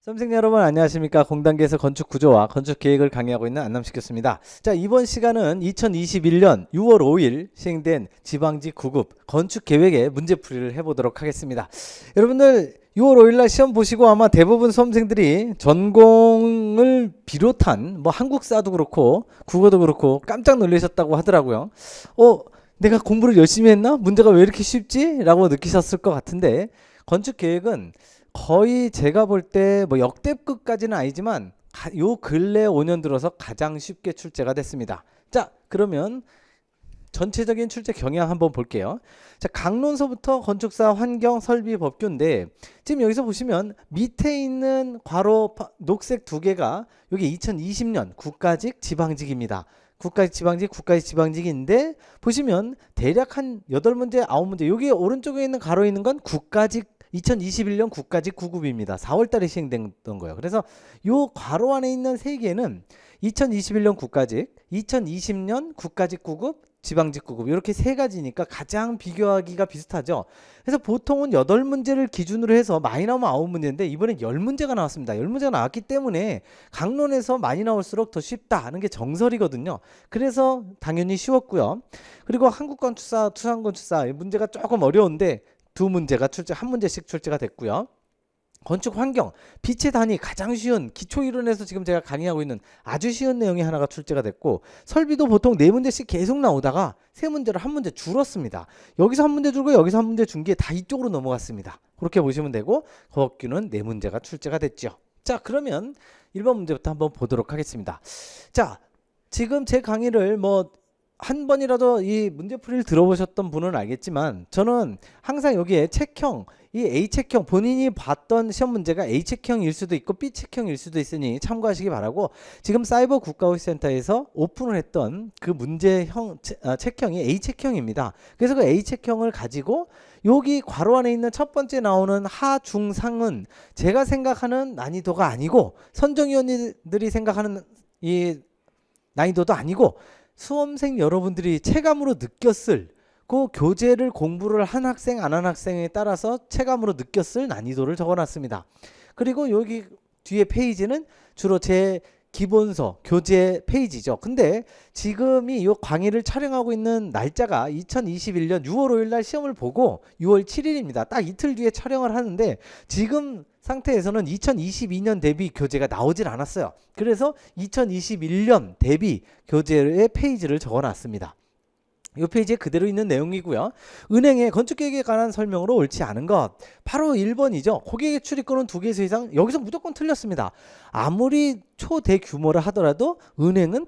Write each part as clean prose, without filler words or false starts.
수험생 여러분 안녕하십니까. 공단계에서 건축 구조와 건축 계획을 강의하고 있는 안남시켰습니다. 자, 이번 시간은 2021년 6월 5일 시행된 지방직 9급 건축 계획의 문제풀이를 해보도록 하겠습니다. 여러분들 6월 5일 날 시험 보시고 아마 대부분 수험생들이 전공을 비롯한 뭐 한국사도 그렇고 국어도 그렇고 깜짝 놀라셨다고 하더라고요. 내가 공부를 열심히 했나? 문제가 왜 이렇게 쉽지? 라고 느끼셨을 것 같은데, 건축 계획은 거의 제가 볼 때 뭐 역대급까지는 아니지만 요 근래 5년 들어서 가장 쉽게 출제가 됐습니다. 자, 그러면 전체적인 출제 경향 한번 볼게요. 자, 강론서부터 건축사 환경 설비 법규인데, 지금 여기서 보시면 밑에 있는 괄호 녹색 두 개가 여기 2020년 국가직 지방직입니다. 국가직 지방직 국가직 지방직인데, 보시면 대략 한 8문제 9문제, 여기 오른쪽에 있는 가로에 있는 건 국가직 2021년 국가직 9급입니다. 4월 달에 시행됐던 거예요. 그래서 요 괄호 안에 있는 세 개는 2021년 국가직, 2020년 국가직 9급, 지방직 9급, 이렇게 세 가지니까 가장 비교하기가 비슷하죠. 그래서 보통은 8문제를 기준으로 해서 많이 나오면 9문제인데 이번엔 10문제가 나왔습니다. 10문제가 나왔기 때문에 강론에서 많이 나올수록 더 쉽다 하는 게 정설이거든요. 그래서 당연히 쉬웠고요. 그리고 한국건축사, 투상건축사 문제가 조금 어려운데 두 문제가 한 문제씩 출제가 됐고요. 건축 환경, 빛의 단위 가장 쉬운 기초 이론에서 지금 제가 강의하고 있는 아주 쉬운 내용이 하나가 출제가 됐고, 설비도 보통 4문제씩 계속 나오다가 3문제로 한 문제 줄었습니다. 여기서 한 문제 줄고 여기서 한 문제 준 게 다 이쪽으로 넘어갔습니다. 그렇게 보시면 되고, 법규는 4문제가 출제가 됐죠. 자, 그러면 1번 문제부터 한번 보도록 하겠습니다. 자, 지금 제 강의를 한 번이라도 이 문제풀이를 들어보셨던 분은 알겠지만, 저는 항상 여기에 책형, 이 A책형, 본인이 봤던 시험 문제가 A책형일 수도 있고 B책형일 수도 있으니 참고하시기 바라고, 지금 사이버 국가교육센터에서 오픈을 했던 그 문제형 책형이 A책형입니다. 그래서 그 A책형을 가지고 여기 괄호 안에 있는 첫 번째 나오는 하, 중, 상은 제가 생각하는 난이도가 아니고, 선정위원들이 생각하는 이 난이도도 아니고, 수험생 여러분들이 체감으로 느꼈을, 그 교재를 공부를 한 학생 안 한 학생에 따라서 체감으로 느꼈을 난이도를 적어놨습니다. 그리고 여기 뒤에 페이지는 주로 제 기본서 교재 페이지죠. 근데 지금이 이 강의를 촬영하고 있는 날짜가 2021년 6월 5일 날 시험을 보고 6월 7일입니다. 딱 이틀 뒤에 촬영을 하는데, 지금 상태에서는 2022년 대비 교재가 나오질 않았어요. 그래서 2021년 대비 교재의 페이지를 적어놨습니다. 이 페이지에 그대로 있는 내용이고요. 은행의 건축계획에 관한 설명으로 옳지 않은 것, 바로 1번이죠. 고객의 출입권은 2개에서 이상, 여기서 무조건 틀렸습니다. 아무리 초대규모라 하더라도 은행은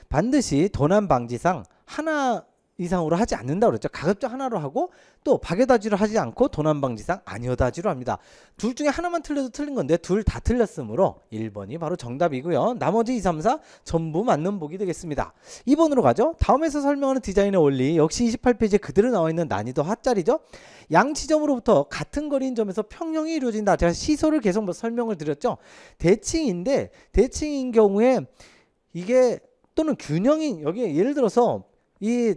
반드시 도난방지상 하나 이상으로 하지 않는다고 그랬죠. 가급적 하나로 하고, 또 박여다지로 하지 않고 도난방지상 아니어다지로 합니다. 둘 중에 하나만 틀려도 틀린 건데 둘 다 틀렸으므로 1번이 바로 정답이고요. 나머지 2, 3, 4 전부 맞는 복이 되겠습니다. 2번으로 가죠. 다음에서 설명하는 디자인의 원리, 역시 28페이지에 그대로 나와 있는 난이도 하짜리죠. 양지점으로부터 같은 거리인 점에서 평형이 이루어진다. 제가 시소를 계속 설명을 드렸죠. 대칭인데, 대칭인 경우에 이게 또는 균형인, 여기 예를 들어서 이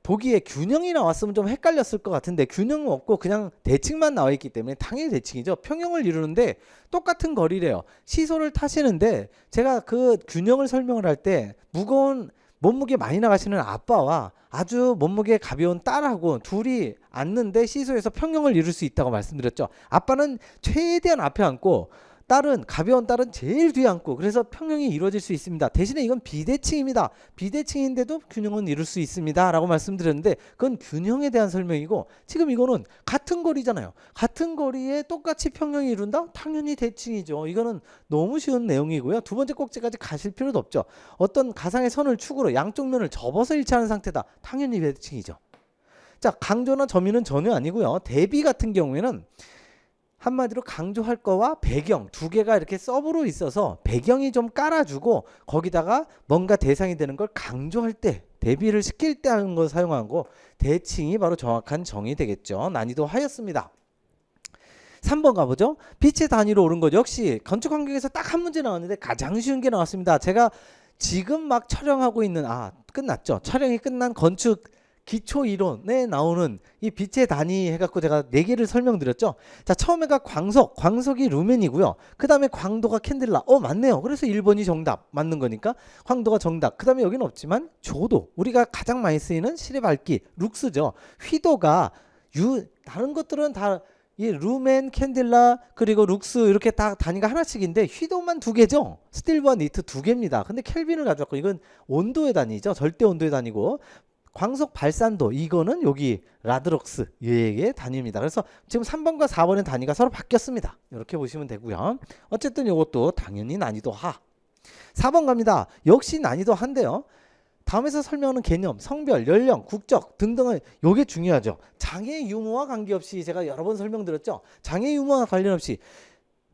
보기에 균형이 나왔으면 좀 헷갈렸을 것 같은데, 균형은 없고 그냥 대칭만 나와 있기 때문에 당연히 대칭이죠. 평형을 이루는데 똑같은 거리래요. 시소를 타시는데, 제가 그 균형을 설명을 할 때 무거운 몸무게 많이 나가시는 아빠와 아주 몸무게 가벼운 딸하고 둘이 앉는데 시소에서 평형을 이룰 수 있다고 말씀드렸죠. 아빠는 최대한 앞에 앉고 가벼운 딸은 제일 뒤에 앉고, 그래서 평형이 이루어질 수 있습니다. 대신에 이건 비대칭입니다. 비대칭인데도 균형은 이룰 수 있습니다 라고 말씀드렸는데, 그건 균형에 대한 설명이고, 지금 이거는 같은 거리잖아요. 같은 거리에 똑같이 평형이 이룬다? 당연히 대칭이죠. 이거는 너무 쉬운 내용이고요. 두 번째 꼭지까지 가실 필요도 없죠. 어떤 가상의 선을 축으로 양쪽 면을 접어서 일치하는 상태다. 당연히 대칭이죠. 자, 강조나 점유는 전혀 아니고요. 대비 같은 경우에는 한마디로 강조할 거와 배경 두 개가 이렇게 서브로 있어서 배경이 좀 깔아주고 거기다가 뭔가 대상이 되는 걸 강조할 때, 대비를 시킬 때 하는 걸 사용하고, 대칭이 바로 정확한 정의 되겠죠. 난이도 하였습니다. 3번 가보죠. 빛의 단위로 옳은 것, 역시 건축 환경에서 딱 한 문제 나왔는데 가장 쉬운 게 나왔습니다. 제가 지금 막 촬영하고 있는, 끝났죠. 촬영이 끝난 건축 기초 이론에 나오는 이 빛의 단위 해갖고 제가 4개를 설명드렸죠. 자, 처음에가 광석이 루멘이고요. 그 다음에 광도가 캔들라. 맞네요. 그래서 1번이 정답 맞는 거니까 광도가 정답. 그 다음에 여기는 없지만 조도, 우리가 가장 많이 쓰이는 실의 밝기, 룩스죠. 휘도가 다른 것들은 다 이 루멘, 캔들라 그리고 룩스 이렇게 다 단위가 하나씩인데 휘도만 2개죠. 스틸과 니트 2개입니다. 근데 켈빈을 가져왔고 이건 온도의 단위죠. 절대 온도의 단위고 광속 발산도 이거는 여기 라드럭스 얘의 단위입니다. 그래서 지금 3번과 4번의 단위가 서로 바뀌었습니다. 이렇게 보시면 되고요. 어쨌든 이것도 당연히 난이도 하. 4번 갑니다. 역시 난이도 한데요. 다음에서 설명하는 개념, 성별, 연령, 국적 등등은 요게 중요하죠. 장애 유무와 관계없이 제가 여러 번 설명드렸죠. 장애 유무와 관련없이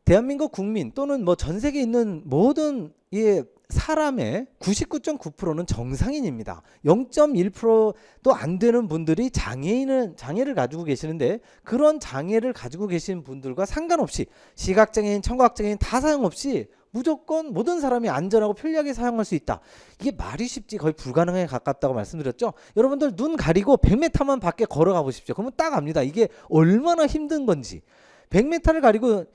대한민국 국민 또는 뭐 전 세계에 있는 모든 사람의 99.9%는 정상인입니다. 0.1%도 안 되는 분들이 장애를 가지고 계시는데 그런 장애를 가지고 계신 분들과 상관없이 시각장애인, 청각장애인 다 사용없이 무조건 모든 사람이 안전하고 편리하게 사용할 수 있다. 이게 말이 쉽지 거의 불가능에 가깝다고 말씀드렸죠. 여러분들 눈 가리고 100m만 밖에 걸어가 보십시오. 그러면 딱 압니다. 이게 얼마나 힘든 건지. 100m를 가리고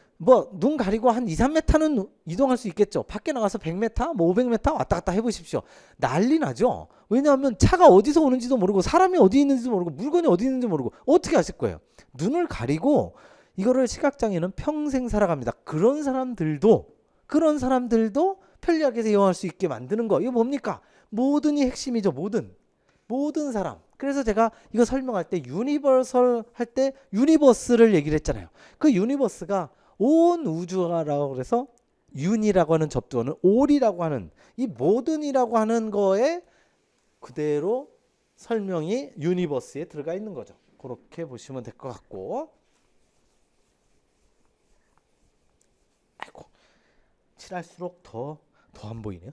눈 가리고 한 2, 3m는 이동할 수 있겠죠. 밖에 나가서 100m, 500m 왔다 갔다 해보십시오. 난리 나죠. 왜냐하면 차가 어디서 오는지도 모르고 사람이 어디 있는지도 모르고 물건이 어디 있는지 모르고 어떻게 아실 거예요. 눈을 가리고 이거를 시각장애는 평생 살아갑니다. 그런 사람들도 편리하게 이용할 수 있게 만드는 거. 이거 뭡니까? 모든이 핵심이죠. 모든 사람. 그래서 제가 이거 설명할 때 유니버설 할 때 유니버스를 얘기를 했잖아요. 그 유니버스가 온 우주라고 그래서 윤이라고 하는 접두어는 올이라고 하는 이 모든이라고 하는 거에 그대로 설명이 유니버스에 들어가 있는 거죠. 그렇게 보시면 될 것 같고. 아이고. 칠할수록 더 안 보이네요.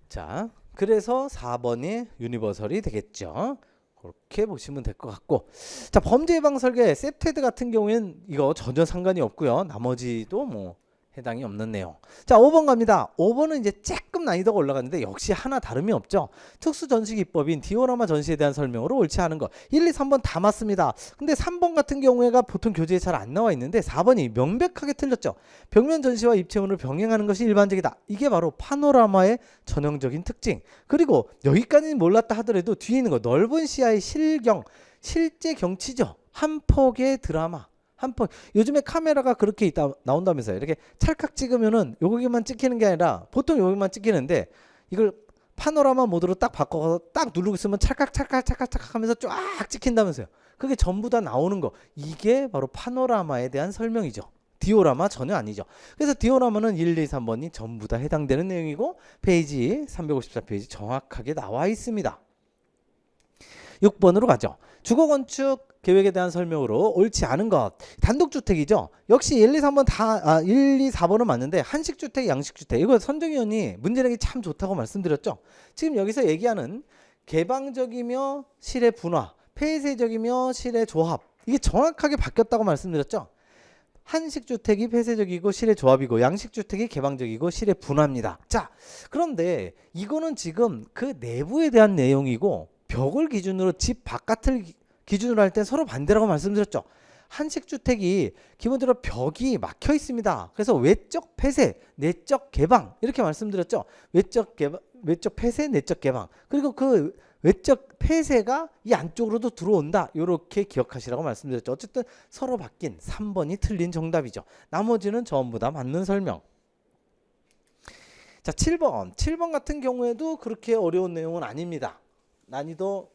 자, 그래서 4번이 유니버설이 되겠죠. 그렇게 보시면 될 것 같고, 자, 범죄 예방 설계 셉테드 같은 경우에는 이거 전혀 상관이 없고요. 나머지도 뭐 해당이 없는 내용. 자, 5번 갑니다. 5번은 이제 조금 난이도가 올라갔는데 역시 하나 다름이 없죠. 특수 전시 기법인 디오라마 전시에 대한 설명으로 옳지 않은 거. 1, 2, 3번 다 맞습니다. 근데 3번 같은 경우에가 보통 교재에 잘 안 나와 있는데 4번이 명백하게 틀렸죠. 벽면 전시와 입체문을 병행하는 것이 일반적이다. 이게 바로 파노라마의 전형적인 특징. 그리고 여기까지는 몰랐다 하더라도 뒤에 있는 거 넓은 시야의 실제 경치죠. 한 폭의 드라마. 요즘에 카메라가 그렇게 나온다면서요. 이렇게 찰칵 찍으면은 여기만 찍히는 게 아니라 보통 여기만 찍히는데 이걸 파노라마 모드로 딱 바꿔서 딱 누르고 있으면 찰칵 하면서 쫙 찍힌다면서요. 그게 전부 다 나오는 거. 이게 바로 파노라마에 대한 설명이죠. 디오라마 전혀 아니죠. 그래서 디오라마는 1, 2, 3번이 전부 다 해당되는 내용이고 페이지 354페이지 정확하게 나와 있습니다. 6번으로 가죠. 주거건축 계획에 대한 설명으로 옳지 않은 것. 단독주택이죠. 역시 1, 2, 3번 1, 2, 4번은 맞는데 한식주택, 양식주택. 이거 선정위원이 문제내기 참 좋다고 말씀드렸죠. 지금 여기서 얘기하는 개방적이며 실의 분화, 폐쇄적이며 실의 조합. 이게 정확하게 바뀌었다고 말씀드렸죠. 한식주택이 폐쇄적이고 실의 조합이고 양식주택이 개방적이고 실의 분화입니다. 자, 그런데 이거는 지금 그 내부에 대한 내용이고 벽을 기준으로 집 바깥을 기준으로 할 때 서로 반대라고 말씀드렸죠. 한식주택이 기본적으로 벽이 막혀 있습니다. 그래서 외적 폐쇄, 내적 개방 이렇게 말씀드렸죠. 외적 폐쇄, 내적 개방. 그리고 그 외적 폐쇄가 이 안쪽으로도 들어온다. 이렇게 기억하시라고 말씀드렸죠. 어쨌든 서로 바뀐 3번이 틀린 정답이죠. 나머지는 전부 다 맞는 설명. 자, 7번 같은 경우에도 그렇게 어려운 내용은 아닙니다. 난이도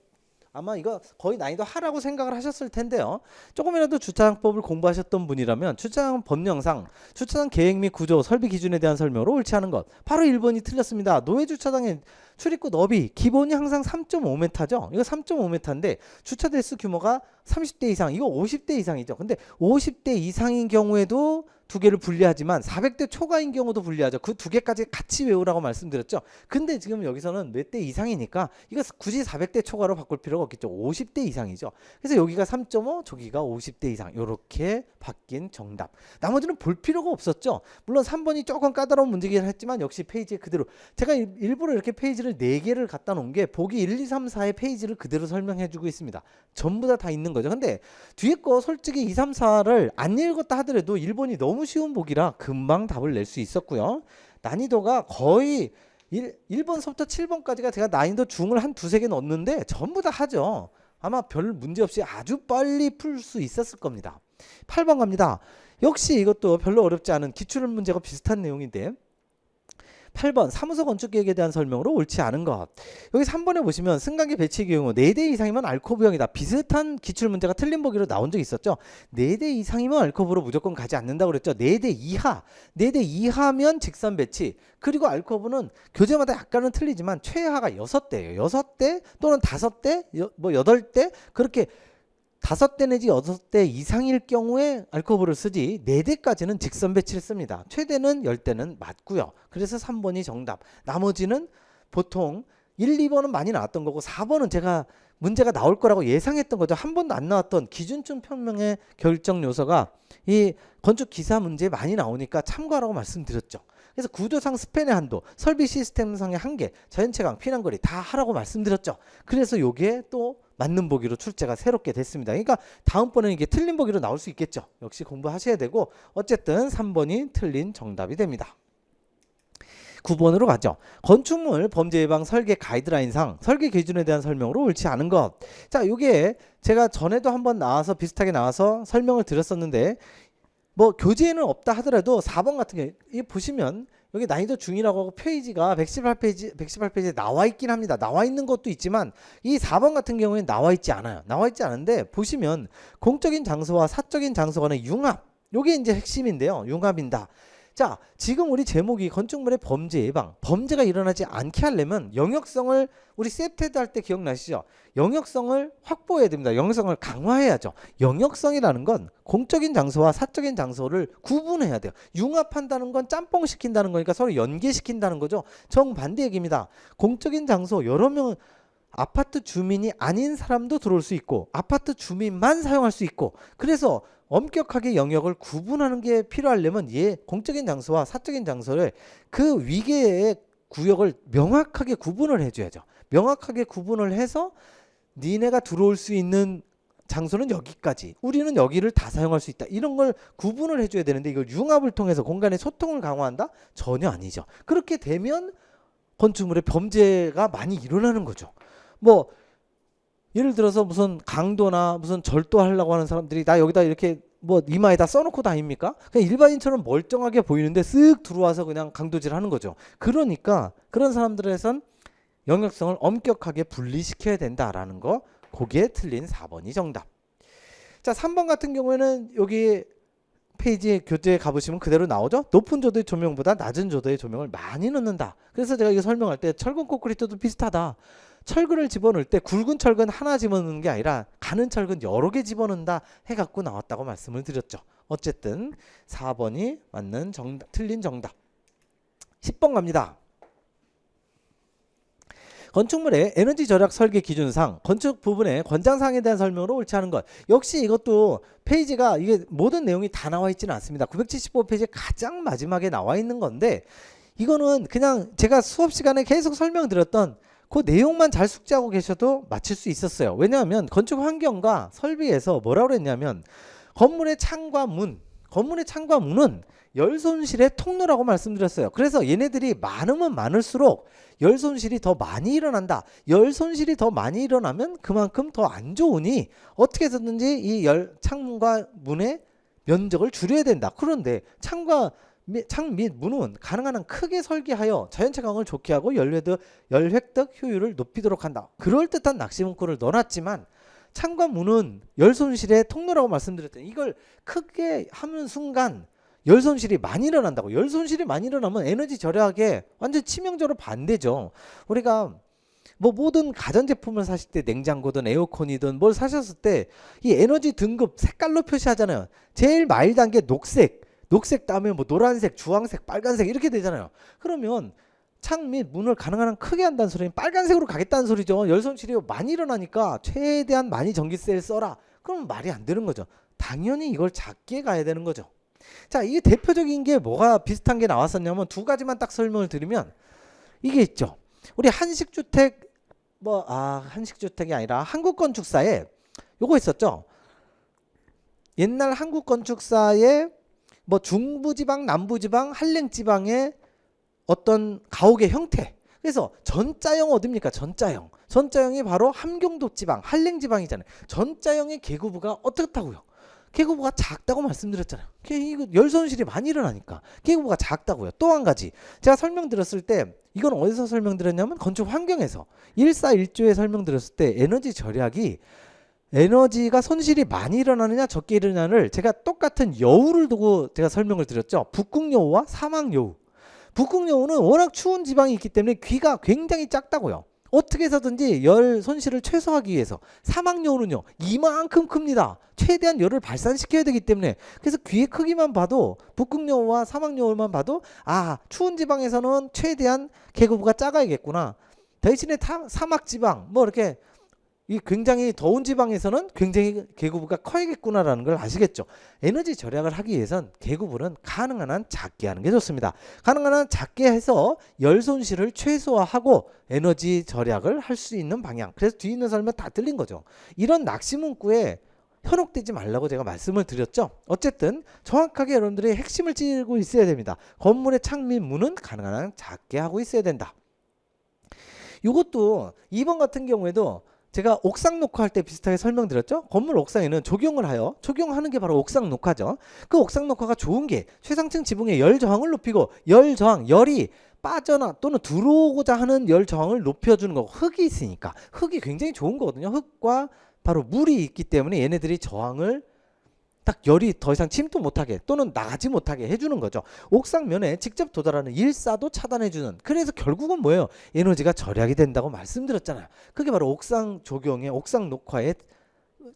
아마 이거 거의 난이도 하라고 생각을 하셨을 텐데요. 조금이라도 주차장법을 공부하셨던 분이라면 주차장 법령상 주차장 계획 및 구조, 설비 기준에 대한 설명으로 옳지 않은 것. 바로 1번이 틀렸습니다. 노회 주차장의 출입구 너비 기본이 항상 3.5m죠. 이거 3.5m인데 주차 대수 규모가 30대 이상, 이거 50대 이상이죠. 근데 50대 이상인 경우에도 두 개를 분리하지만 400대 초과인 경우도 분리하죠. 그 두 개까지 같이 외우라고 말씀드렸죠. 근데 지금 여기서는 몇 대 이상이니까 이거 굳이 400대 초과로 바꿀 필요가 없겠죠. 50대 이상이죠. 그래서 여기가 3.5, 저기가 50대 이상 이렇게 바뀐 정답. 나머지는 볼 필요가 없었죠. 물론 3번이 조금 까다로운 문제긴 했지만 역시 페이지에 그대로 제가 일부러 이렇게 페이지를 4개를 갖다 놓은 게 보기 1, 2, 3, 4의 페이지를 그대로 설명해 주고 있습니다. 전부 다 있는 거죠. 근데 뒤에 거 솔직히 2, 3, 4를 안 읽었다 하더라도 1번이 너무 쉬운 보기라 금방 답을 낼 수 있었고요. 난이도가 거의 1번서부터 7번까지가 제가 난이도 중을 한 두세 개 넣었는데 전부 다 하죠. 아마 별 문제 없이 아주 빨리 풀 수 있었을 겁니다. 8번 갑니다. 역시 이것도 별로 어렵지 않은 기출 문제가 비슷한 내용인데 8번 사무소 건축 계획에 대한 설명으로 옳지 않은 것. 여기 3번에 보시면 승강기 배치 경우 4대 이상이면 알코브형이다. 비슷한 기출 문제가 틀린 보기로 나온 적이 있었죠. 4대 이상이면 알코브로 무조건 가지 않는다고 그랬죠. 4대 이하. 4대 이하면 직선 배치. 그리고 알코브는 교재마다 약간은 틀리지만 최하가 6대예요. 6대 또는 5대, 뭐 8대 그렇게 5대 내지 6대 이상일 경우에 알코브를 쓰지 4대까지는 직선 배치를 씁니다. 최대는 10대는 맞고요. 그래서 3번이 정답. 나머지는 보통 1, 2번은 많이 나왔던 거고 4번은 제가 문제가 나올 거라고 예상했던 거죠. 한 번도 안 나왔던 기준점 평명의 결정 요소가 이 건축 기사 문제에 많이 나오니까 참고하라고 말씀드렸죠. 그래서 구조상 스팬의 한도, 설비 시스템상의 한계, 자연채광, 피난거리 다 하라고 말씀드렸죠. 그래서 요게 또 맞는 보기로 출제가 새롭게 됐습니다. 그러니까 다음번에는 이게 틀린 보기로 나올 수 있겠죠. 역시 공부하셔야 되고 어쨌든 3번이 틀린 정답이 됩니다. 9번으로 가죠. 건축물 범죄 예방 설계 가이드라인상 설계 기준에 대한 설명으로 옳지 않은 것. 자, 요게 제가 전에도 한번 나와서 비슷하게 나와서 설명을 드렸었는데 뭐 교재에는 없다 하더라도 4번 같은 게 이 보시면 여기 난이도 중이라고 하고 페이지가 118페이지에 나와 있긴 합니다. 나와 있는 것도 있지만 이 4번 같은 경우에는 나와 있지 않아요. 나와 있지 않은데 보시면 공적인 장소와 사적인 장소 간의 융합. 요게 이제 핵심인데요. 융합인다. 자, 지금 우리 제목이 건축물의 범죄 예방, 범죄가 일어나지 않게 하려면 영역성을 우리 세프테드 할 때 기억나시죠? 영역성을 확보해야 됩니다. 영역성을 강화해야죠. 영역성이라는 건 공적인 장소와 사적인 장소를 구분해야 돼요. 융합한다는 건 짬뽕시킨다는 거니까 서로 연계시킨다는 거죠. 정반대 얘기입니다. 공적인 장소 여러 명 아파트 주민이 아닌 사람도 들어올 수 있고 아파트 주민만 사용할 수 있고 그래서 엄격하게 영역을 구분하는 게 필요하려면 공적인 장소와 사적인 장소를 그 위계의 구역을 명확하게 구분을 해줘야죠. 명확하게 구분을 해서 니네가 들어올 수 있는 장소는 여기까지 우리는 여기를 다 사용할 수 있다. 이런 걸 구분을 해줘야 되는데 이걸 융합을 통해서 공간의 소통을 강화한다? 전혀 아니죠. 그렇게 되면 건축물의 범죄가 많이 일어나는 거죠. 뭐 예를 들어서 무슨 강도나 무슨 절도 하려고 하는 사람들이 나 여기다 이렇게 뭐 이마에다 써놓고 다닙니까? 그냥 일반인처럼 멀쩡하게 보이는데 쓱 들어와서 그냥 강도질 하는 거죠. 그러니까 그런 사람들에선 영역성을 엄격하게 분리시켜야 된다라는 거. 그게 틀린 4번이 정답. 자, 3번 같은 경우에는 여기 페이지에 교재에 가보시면 그대로 나오죠. 높은 조도의 조명보다 낮은 조도의 조명을 많이 넣는다. 그래서 제가 이거 설명할 때 철근 콘크리트도 비슷하다. 철근을 집어넣을 때 굵은 철근 하나 집어넣는 게 아니라 가는 철근 여러 개 집어넣는다 해갖고 나왔다고 말씀을 드렸죠. 어쨌든 4번이 맞는 정답, 틀린 정답. 10번 갑니다. 건축물의 에너지 절약 설계 기준상 건축 부분의 권장사항에 대한 설명으로 옳지 않은 것. 역시 이것도 페이지가 이게 모든 내용이 다 나와 있지는 않습니다. 975페이지 가장 마지막에 나와 있는 건데 이거는 그냥 제가 수업 시간에 계속 설명드렸던 그 내용만 잘 숙지하고 계셔도 맞출 수 있었어요. 왜냐하면 건축 환경과 설비에서 뭐라고 그랬냐면 건물의 창과 문은 열 손실의 통로라고 말씀드렸어요. 그래서 얘네들이 많으면 많을수록 열 손실이 더 많이 일어난다. 열 손실이 더 많이 일어나면 그만큼 더 안 좋으니 어떻게 해서든지 이 창문과 문의 면적을 줄여야 된다. 그런데 창 및 문은 가능한 한 크게 설계하여 자연채광을 좋게 하고 열 획득 효율을 높이도록 한다. 그럴듯한 낚시 문구를 넣어놨지만 창과 문은 열 손실의 통로라고 말씀드렸더니 이걸 크게 하는 순간 열 손실이 많이 일어난다고. 열 손실이 많이 일어나면 에너지 절약에 완전 치명적으로 반대죠. 우리가 뭐 모든 가전제품을 사실 때 냉장고든 에어컨이든 뭘 사셨을 때 이 에너지 등급 색깔로 표시하잖아요. 제일 마일드한 게 녹색. 녹색 다음에 뭐 노란색, 주황색, 빨간색 이렇게 되잖아요. 그러면 창 및 문을 가능한 한 크게 한다는 소리는 빨간색으로 가겠다는 소리죠. 열 손실이 많이 일어나니까 최대한 많이 전기세를 써라. 그러면 말이 안 되는 거죠. 당연히 이걸 작게 가야 되는 거죠. 자, 이게 대표적인 게 뭐가 비슷한 게 나왔었냐면 두 가지만 딱 설명을 드리면 이게 있죠. 우리 한식주택 한식주택이 아니라 한국건축사에 요거 있었죠. 옛날 한국건축사에 뭐 중부지방, 남부지방, 한랭지방의 어떤 가옥의 형태. 그래서 전자형 어딥니까? 전자형. 전자형이 바로 함경도 지방, 한랭지방이잖아요. 전자형의 계급부가 어떻다고요? 계급부가 작다고 말씀드렸잖아요. 이거 열 손실이 많이 일어나니까 계급부가 작다고요. 또 한 가지 제가 설명드렸을 때 이건 어디서 설명드렸냐면 건축 환경에서 1사1조에 설명드렸을 때 에너지 절약이 에너지가 손실이 많이 일어나느냐 적게 일어나느냐를 제가 똑같은 여우를 두고 제가 설명을 드렸죠. 북극여우와 사막여우. 북극여우는 워낙 추운 지방이 있기 때문에 귀가 굉장히 작다고요. 어떻게 해서든지 열 손실을 최소화하기 위해서. 사막여우는요 이만큼 큽니다. 최대한 열을 발산시켜야 되기 때문에. 그래서 귀의 크기만 봐도 북극여우와 사막여우만 봐도 아, 추운 지방에서는 최대한 계급부가 작아야겠구나. 대신에 사막지방 뭐 이렇게 이 굉장히 더운 지방에서는 굉장히 계급부가 커야겠구나라는 걸 아시겠죠. 에너지 절약을 하기 위해선 계급부는 가능한 한 작게 하는 게 좋습니다. 가능한 한 작게 해서 열 손실을 최소화하고 에너지 절약을 할 수 있는 방향. 그래서 뒤에 있는 설명 다 틀린 거죠. 이런 낚시 문구에 현혹되지 말라고 제가 말씀을 드렸죠. 어쨌든 정확하게 여러분들이 핵심을 찌르고 있어야 됩니다. 건물의 창 및 문은 가능한 한 작게 하고 있어야 된다. 이것도 2번 같은 경우에도 제가 옥상 녹화할 때 비슷하게 설명드렸죠. 건물 옥상에는 조경을 하여 조경하는 게 바로 옥상 녹화죠. 그 옥상 녹화가 좋은 게 최상층 지붕의 열 저항을 높이고 열 저항, 열이 빠져나 또는 들어오고자 하는 열 저항을 높여주는 거고 흙이 있으니까 흙이 굉장히 좋은 거거든요. 흙과 바로 물이 있기 때문에 얘네들이 저항을 딱 열이 더 이상 침투 못하게 또는 나가지 못하게 해주는 거죠. 옥상면에 직접 도달하는 일사도 차단해주는. 그래서 결국은 뭐예요? 에너지가 절약이 된다고 말씀드렸잖아요. 그게 바로 옥상 조경의 옥상 녹화의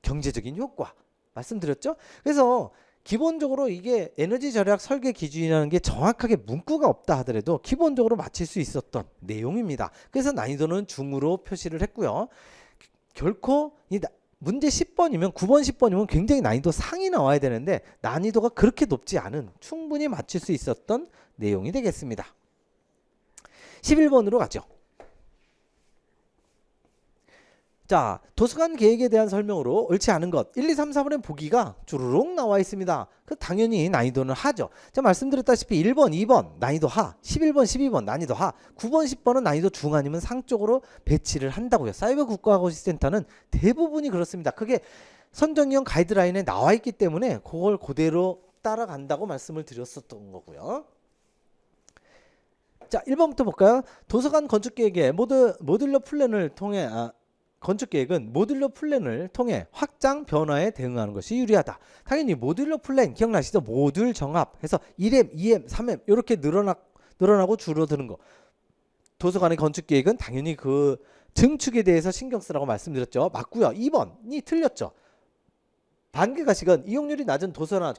경제적인 효과 말씀드렸죠. 그래서 기본적으로 이게 에너지 절약 설계 기준이라는 게 정확하게 문구가 없다 하더라도 기본적으로 맞힐 수 있었던 내용입니다. 그래서 난이도는 중으로 표시를 했고요. 결코 이 문제 10번이면 9번 10번이면 굉장히 난이도 상이 나와야 되는데 난이도가 그렇게 높지 않은 충분히 맞출 수 있었던 내용이 되겠습니다. 11번으로 가죠. 자, 도서관 계획에 대한 설명으로 옳지 않은 것 1, 2, 3, 4번의 보기가 주르륵 나와 있습니다. 그 당연히 난이도는 하죠. 제가 말씀드렸다시피 1번, 2번 난이도 하, 11번, 12번 난이도 하, 9번, 10번은 난이도 중 아니면 상 쪽으로 배치를 한다고요. 사이버 국가고시센터는 대부분이 그렇습니다. 그게 선정형 가이드라인에 나와 있기 때문에 그걸 그대로 따라간다고 말씀을 드렸었던 거고요. 자, 1번부터 볼까요? 도서관 건축계획에 모듈러 플랜을 통해 건축계획은 모듈러 플랜을 통해 확장 변화에 대응하는 것이 유리하다. 당연히 모듈러 플랜 기억나시죠? 모듈 정합해서 1M, 2M, 3M 이렇게 늘어나고 줄어드는 거. 도서관의 건축계획은 당연히 그 증축에 대해서 신경 쓰라고 말씀드렸죠. 맞고요. 2번이 틀렸죠. 반개가식은 이용률이 낮은 도서나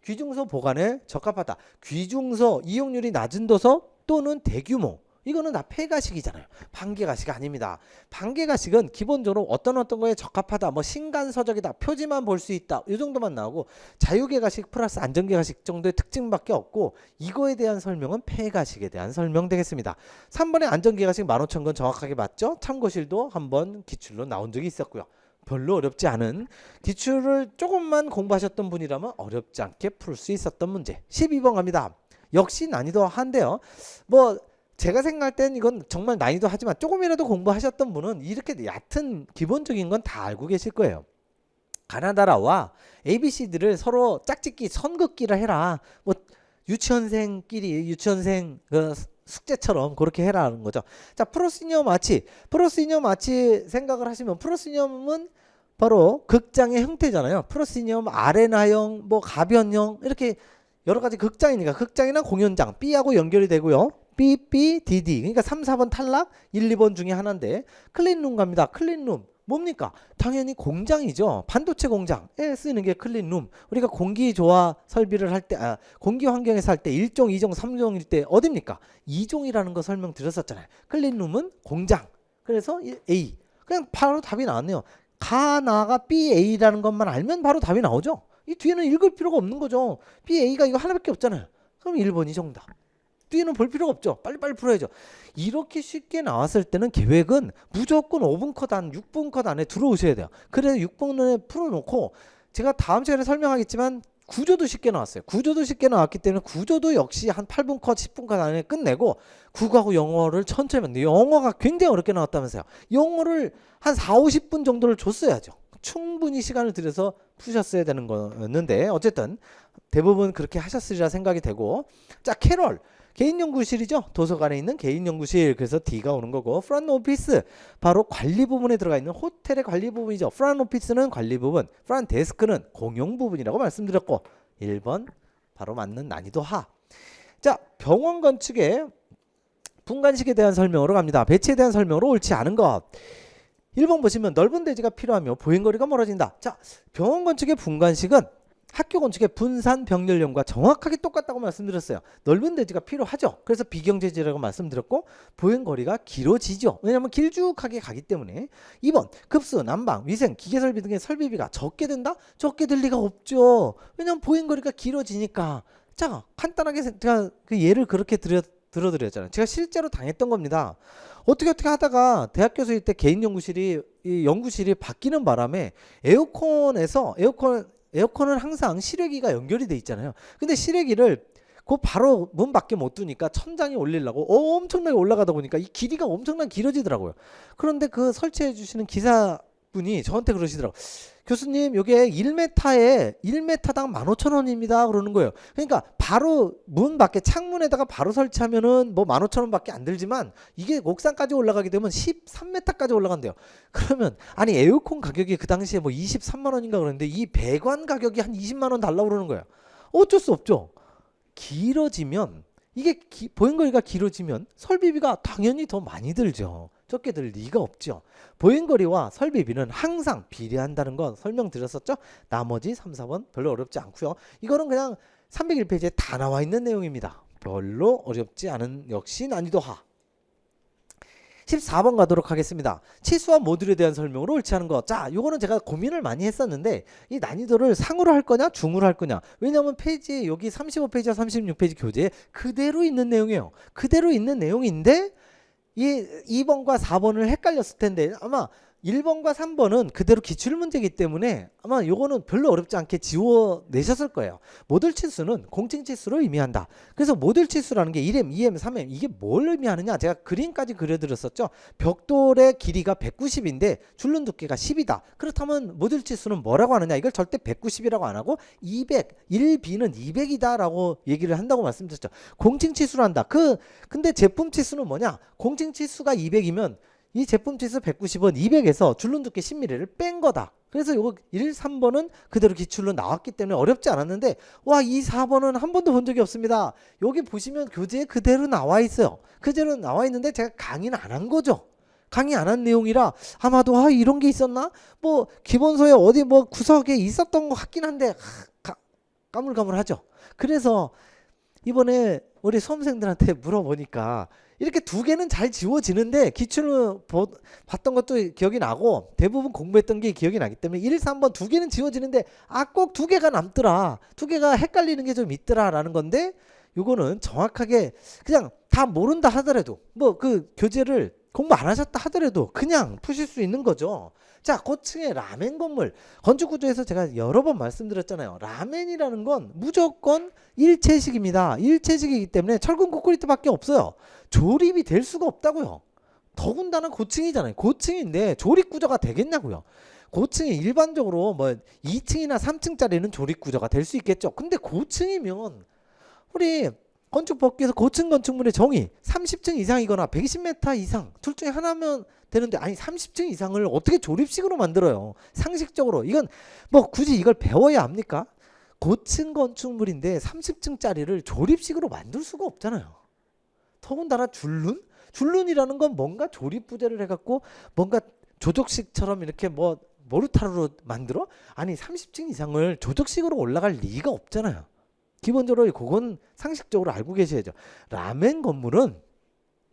귀중서 보관에 적합하다. 귀중서 이용률이 낮은 도서 또는 대규모 이거는 다 폐가식이잖아요. 반개가식 아닙니다. 반개가식은 기본적으로 어떤 거에 적합하다. 뭐 신간서적이다. 표지만 볼 수 있다. 이 정도만 나오고 자유개가식 플러스 안전개가식 정도의 특징밖에 없고 이거에 대한 설명은 폐가식에 대한 설명 되겠습니다. 3번의 안전개가식 15,000건 정확하게 맞죠? 참고실도 한번 기출로 나온 적이 있었고요. 별로 어렵지 않은 기출을 조금만 공부하셨던 분이라면 어렵지 않게 풀 수 있었던 문제. 12번 갑니다. 역시 난이도 한데요. 뭐 제가 생각할 땐 이건 정말 난이도 하지만 조금이라도 공부하셨던 분은 이렇게 얕은 기본적인 건 다 알고 계실 거예요. 가나다라와 ABC들을 서로 짝짓기 선긋기를 해라. 뭐 유치원생끼리 유치원생 숙제처럼 그렇게 해라는 거죠. 자, 프로시니어 마치 생각을 하시면 프로시니엄은 바로 극장의 형태잖아요. 프로시니엄 아레나형 뭐 가변형 이렇게 여러 가지 극장이니까 극장이나 공연장 B하고 연결이 되고요. B, B, D, D. 그러니까 3, 4번 탈락, 1, 2번 중에 하나인데 클린룸 갑니다. 클린룸. 뭡니까? 당연히 공장이죠. 반도체 공장에 쓰이는 게 클린룸. 우리가 공기 조화 설비를 할 때, 공기 환경에서 할 때 1종, 2종, 3종일 때 어딥니까? 2종이라는 거 설명드렸었잖아요. 클린룸은 공장. 그래서 A. 그냥 바로 답이 나왔네요. 가나가 BA라는 것만 알면 바로 답이 나오죠. 이 뒤에는 읽을 필요가 없는 거죠. BA가 이거 하나밖에 없잖아요. 그럼 1번이 정답. 뒤에는 볼 필요가 없죠. 빨리빨리 풀어야죠. 이렇게 쉽게 나왔을 때는 계획은 무조건 5분 컷 안, 6분 컷 안에 들어오셔야 돼요. 그래서 6분에 풀어놓고 제가 다음 시간에 설명하겠지만 구조도 쉽게 나왔어요. 구조도 쉽게 나왔기 때문에 구조도 역시 한 8분 컷, 10분 컷 안에 끝내고 국어하고 영어를 천천히 만들. 영어가 굉장히 어렵게 나왔다면서요. 영어를 한 4, 50분 정도를 줬어야죠. 충분히 시간을 들여서 푸셨어야 되는 거였는데 어쨌든 대부분 그렇게 하셨으리라 생각이 되고, 자, 캐럴 개인연구실이죠. 도서관에 있는 개인연구실. 그래서 D가 오는 거고, 프런트 오피스 바로 관리 부분에 들어가 있는 호텔의 관리 부분이죠. 프런트 오피스는 관리 부분, 프런트 데스크는 공용 부분이라고 말씀드렸고, 1번 바로 맞는 난이도 하. 자, 병원 건축의 분관식에 대한 설명으로 갑니다. 배치에 대한 설명으로 옳지 않은 것. 1번 보시면 넓은 대지가 필요하며 보행거리가 멀어진다. 자, 병원 건축의 분관식은 학교 건축의 분산 병렬형과 정확하게 똑같다고 말씀드렸어요. 넓은 대지가 필요하죠. 그래서 비경제지라고 말씀드렸고, 보행거리가 길어지죠. 왜냐하면 길쭉하게 가기 때문에. 2번 급수, 난방, 위생, 기계설비 등의 설비비가 적게 된다? 적게 될 리가 없죠. 왜냐하면 보행거리가 길어지니까. 자, 간단하게 제가 그 예를 그렇게 들어드렸잖아요. 제가 실제로 당했던 겁니다. 어떻게 하다가 대학교 있을 때 개인 연구실이 이 연구실이 바뀌는 바람에 에어컨은 항상 실외기가 연결이 돼 있잖아요. 근데 실외기를 그 바로 문 밖에 못 두니까 천장에 올리려고 엄청나게 올라가다 보니까 이 길이가 엄청나게 길어지더라고요. 그런데 그 설치해 주시는 기사분이 저한테 그러시더라고요. 교수님, 요게 1m에 1m당 15,000원입니다. 그러는 거예요. 그러니까 바로 문 밖에 창문에다가 바로 설치하면은 뭐 15,000원밖에 안 들지만 이게 옥상까지 올라가게 되면 13m까지 올라간대요. 그러면 아니 에어컨 가격이 그 당시에 뭐 23만 원인가 그랬는데 이 배관 가격이 한 20만 원 달라고 그러는 거예요. 어쩔 수 없죠. 길어지면 이게 보행거리가 길어지면 설비비가 당연히 더 많이 들죠. 적게 들 리가 없죠. 보행거리와 설비비는 항상 비례한다는 건 설명드렸었죠. 나머지 3, 4번 별로 어렵지 않고요. 이거는 그냥 301페이지에 다 나와 있는 내용입니다. 별로 어렵지 않은 역시 난이도 하. 14번 가도록 하겠습니다. 치수와 모듈에 대한 설명으로 옳지 않은 것. 자, 요거는 제가 고민을 많이 했었는데 이 난이도를 상으로 할 거냐 중으로 할 거냐. 왜냐하면 페이지 여기 35페이지와 36페이지 교재에 그대로 있는 내용이에요. 그대로 있는 내용인데 이 2번과 4번을 헷갈렸을 텐데 아마 1번과 3번은 그대로 기출문제이기 때문에 아마 요거는 별로 어렵지 않게 지워내셨을 거예요. 모듈 치수는 공칭 치수를 의미한다. 그래서 모듈 치수라는 게 1m, 2m, 3m 이게 뭘 의미하느냐, 제가 그림까지 그려드렸었죠. 벽돌의 길이가 190인데 줄눈 두께가 10이다. 그렇다면 모듈 치수는 뭐라고 하느냐, 이걸 절대 190이라고 안 하고 200, 1B는 200이다 라고 얘기를 한다고 말씀드렸죠. 공칭 치수로 한다. 근데 제품 치수는 뭐냐, 공칭 치수가 200이면 이 제품 치수 190은 200에서 줄눈 두께 10mm를 뺀 거다. 그래서 요거 1, 3번은 그대로 기출로 나왔기 때문에 어렵지 않았는데, 와, 2, 4번은 한 번도 본 적이 없습니다. 여기 보시면 교재에 그대로 나와 있어요. 그대로 나와 있는데 제가 강의는 안 한 거죠. 강의 안 한 내용이라 아마도 이런 게 있었나? 뭐 기본서에 어디 뭐 구석에 있었던 것 같긴 한데 까물까물하죠. 그래서 이번에 우리 수험생들한테 물어보니까 이렇게 두 개는 잘 지워지는데 기출을 봤던 것도 기억이 나고 대부분 공부했던 게 기억이 나기 때문에 1, 3번 두 개는 지워지는데 꼭 두 개가 남더라, 두 개가 헷갈리는 게 좀 있더라 라는 건데, 요거는 정확하게 그냥 다 모른다 하더라도 뭐 그 교재를 공부 안 하셨다 하더라도 그냥 푸실 수 있는 거죠. 자, 고층의 라멘 건물 건축 구조에서 제가 여러 번 말씀드렸잖아요. 라멘이라는 건 무조건 일체식입니다. 일체식이기 때문에 철근 콘크리트밖에 없어요. 조립이 될 수가 없다고요. 더군다나 고층이잖아요. 고층인데 조립 구조가 되겠냐고요. 고층이 일반적으로 뭐 2층이나 3층짜리는 조립 구조가 될 수 있겠죠. 근데 고층이면 우리 건축법규에서 고층 건축물의 정의 30층 이상이거나 120m 이상 둘 중에 하나면 되는데, 아니 30층 이상을 어떻게 조립식으로 만들어요? 상식적으로 이건 뭐 굳이 이걸 배워야 합니까? 고층 건축물인데 30층짜리를 조립식으로 만들 수가 없잖아요. 더군다나 줄눈이라는 건 뭔가 조립 부재를 해갖고 뭔가 조적식처럼 이렇게 뭐 모르타르로 만들어? 아니 30층 이상을 조적식으로 올라갈 리가 없잖아요. 기본적으로 그건 상식적으로 알고 계셔야죠. 라멘 건물은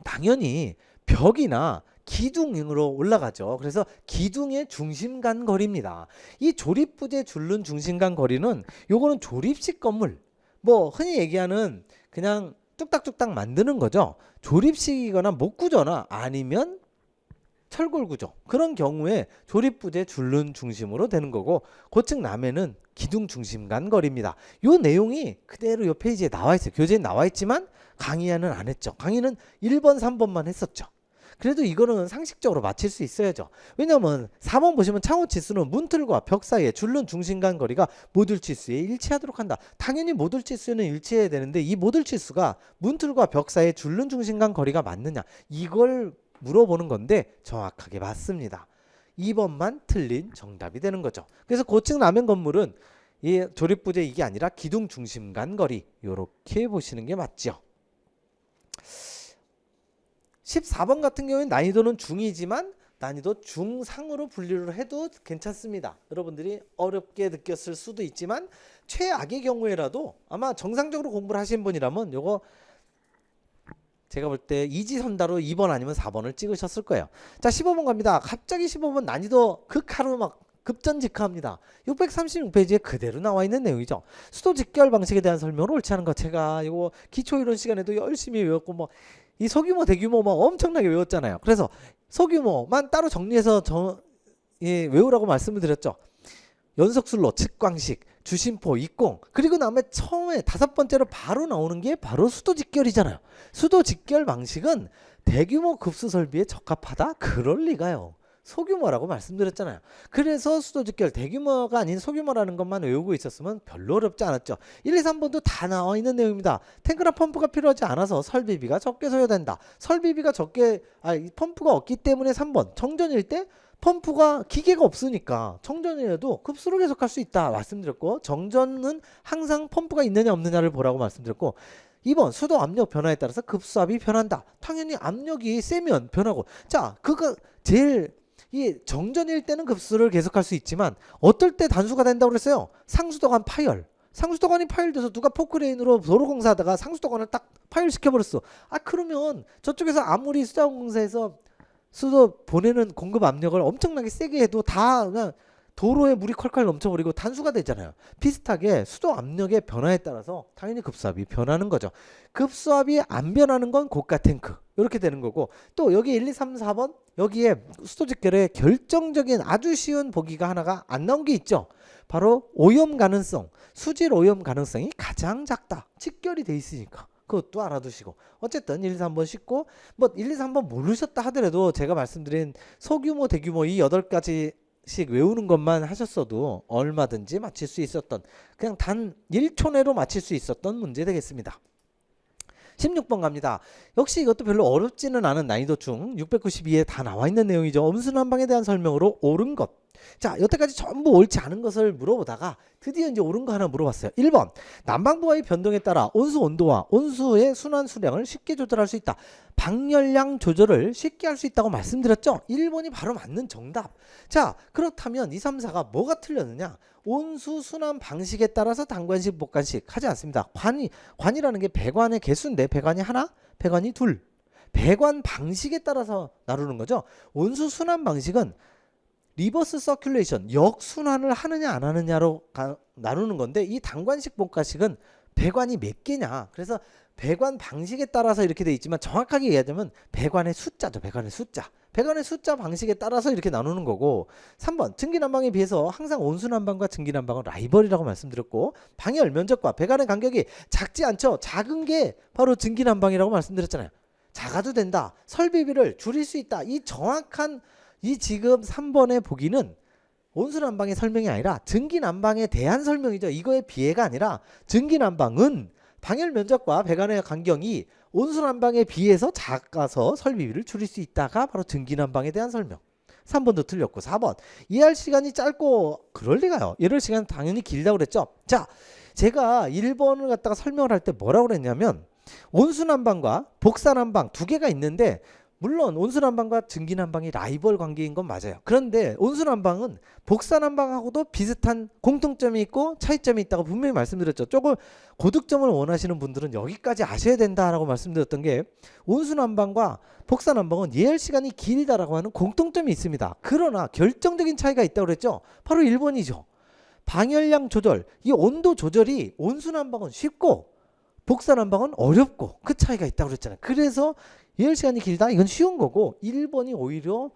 당연히 벽이나 기둥으로 올라가죠. 그래서 기둥의 중심간 거리입니다. 이 조립부재 줄눈 중심간 거리는 요거는 조립식 건물, 뭐 흔히 얘기하는 그냥 뚝딱뚝딱 만드는 거죠. 조립식이거나 목구조나 아니면 철골 구조, 그런 경우에 조립부재 줄눈 중심으로 되는 거고, 고층 남해는 기둥 중심간 거리입니다. 요 내용이 그대로 요 페이지에 나와 있어요. 교재에 나와 있지만 강의는 안 했죠. 강의는 1번 3번만 했었죠. 그래도 이거는 상식적으로 맞힐 수 있어야죠. 왜냐면 4번 보시면 창호 치수는 문틀과 벽 사이의 줄눈 중심간 거리가 모듈 치수에 일치하도록 한다. 당연히 모듈 치수는 일치해야 되는데 이 모듈 치수가 문틀과 벽 사이의 줄눈 중심간 거리가 맞느냐, 이걸 물어보는 건데 정확하게 맞습니다. 2번만 틀린 정답이 되는 거죠. 그래서 고층 라멘 건물은 이 조립부재 이게 아니라 기둥 중심간 거리, 이렇게 보시는 게 맞죠. 14번 같은 경우에는 난이도는 중이지만 난이도 중상으로 분류를 해도 괜찮습니다. 여러분들이 어렵게 느꼈을 수도 있지만 최악의 경우에라도 아마 정상적으로 공부를 하신 분이라면 요거 제가 볼 때 이지선다로 2번 아니면 4번을 찍으셨을 거예요. 자, 15번 갑니다. 갑자기 15번 난이도 극하로 막 급전직하합니다. 636페이지에 그대로 나와 있는 내용이죠. 수도 직결 방식에 대한 설명을 옳지 않은 거, 제가 이거 기초이론 시간에도 열심히 외웠고 뭐 이 소규모 대규모 막 엄청나게 외웠잖아요. 그래서 소규모만 따로 정리해서 외우라고 말씀을 드렸죠. 연속술로, 측광식, 주심포, 입공, 그리고 다음에 처음에 5번째로 바로 나오는 게 바로 수도 직결이잖아요. 수도 직결 방식은 대규모 급수 설비에 적합하다? 그럴 리가요. 소규모라고 말씀드렸잖아요. 그래서 수도 직결, 대규모가 아닌 소규모라는 것만 외우고 있었으면 별로 어렵지 않았죠. 1, 2, 3번도 다 나와 있는 내용입니다. 탱크나 펌프가 필요하지 않아서 설비비가 적게 소요된다. 설비비가 적게, 펌프가 없기 때문에 3번 정전일 때 펌프가 기계가 없으니까 정전이라도 급수로 계속할 수 있다 말씀드렸고, 정전은 항상 펌프가 있느냐 없느냐를 보라고 말씀드렸고, 2번 수도 압력 변화에 따라서 급수압이 변한다. 당연히 압력이 세면 변하고, 자, 그거 제일 이 정전일 때는 급수를 계속할 수 있지만 어떨 때 단수가 된다고 그랬어요? 상수도관 파열. 상수도관이 파열돼서 누가 포크레인으로 도로공사하다가 상수도관을 딱 파열시켜버렸어. 그러면 저쪽에서 아무리 수자원공사에서 수도 보내는 공급 압력을 엄청나게 세게 해도 다 그냥 도로에 물이 콸콸 넘쳐버리고 단수가 되잖아요. 비슷하게 수도 압력의 변화에 따라서 당연히 급수압이 변하는 거죠. 급수압이 안 변하는 건 고가 탱크, 이렇게 되는 거고, 또 여기 1, 2, 3, 4번 여기에 수도 직결의 결정적인 아주 쉬운 보기가 하나가 안 나온 게 있죠. 바로 오염 가능성, 수질 오염 가능성이 가장 작다. 직결이 돼 있으니까. 그것도 알아두시고, 어쨌든 1, 2, 3번 쉽고, 뭐 1, 2, 3번 모르셨다 하더라도 제가 말씀드린 소규모 대규모 이 8가지씩 외우는 것만 하셨어도 얼마든지 맞힐 수 있었던, 그냥 단 1초 내로 맞힐 수 있었던 문제 되겠습니다. 16번 갑니다. 역시 이것도 별로 어렵지는 않은 난이도 중 692에 다 나와 있는 내용이죠. 음수난방에 대한 설명으로 옳은 것. 자, 여태까지 전부 옳지 않은 것을 물어보다가 드디어 이제 옳은 거 하나 물어봤어요. 1번, 난방부하의 변동에 따라 온수 온도와 온수의 순환 수량을 쉽게 조절할 수 있다. 방열량 조절을 쉽게 할 수 있다고 말씀드렸죠. 1번이 바로 맞는 정답. 자, 그렇다면 2, 3, 4가 뭐가 틀렸느냐? 온수 순환 방식에 따라서 단관식, 복관식 하지 않습니다. 관이라는 게 배관의 개수인데, 배관이 하나, 배관이 둘. 배관 방식에 따라서 나누는 거죠. 온수 순환 방식은 리버스 서큘레이션, 역순환을 하느냐 안 하느냐로 나누는 건데, 이 단관식, 복관식은 배관이 몇 개냐, 그래서 배관 방식에 따라서 이렇게 돼 있지만 정확하게 얘기하자면 배관의 숫자죠. 배관의 숫자. 배관의 숫자 방식에 따라서 이렇게 나누는 거고, 3번 증기난방에 비해서 항상 온수난방과 증기난방은 라이벌이라고 말씀드렸고, 방열 면적과 배관의 간격이 작지 않죠. 작은 게 바로 증기난방이라고 말씀드렸잖아요. 작아도 된다. 설비비를 줄일 수 있다. 이 정확한 이 지금 3번의 보기는 온수난방의 설명이 아니라 증기난방에 대한 설명이죠. 이거의 비해가 아니라 증기난방은 방열 면적과 배관의 간격이 온수난방에 비해서 작아서 설비비를 줄일 수 있다가 바로 증기난방에 대한 설명. 3번도 틀렸고, 4번 이해할 시간이 짧고, 그럴 리가요. 이럴 시간 당연히 길다고 그랬죠. 자, 제가 1번을 갖다가 설명을 할 때 뭐라고 그랬냐면, 온수난방과 복사난방 두 개가 있는데 물론 온수난방과 증기난방이 라이벌 관계인 건 맞아요. 그런데 온수난방은 복사난방하고도 비슷한 공통점이 있고 차이점이 있다고 분명히 말씀드렸죠. 조금 고득점을 원하시는 분들은 여기까지 아셔야 된다라고 말씀드렸던 게, 온수난방과 복사난방은 예열 시간이 길다라고 하는 공통점이 있습니다. 그러나 결정적인 차이가 있다고 그랬죠. 바로 1번이죠. 방열량 조절, 이 온도 조절이 온수난방은 쉽고 복사난방은 어렵고 그 차이가 있다고 그랬잖아요. 그래서 예열 시간이 길다, 이건 쉬운 거고, 1번이 오히려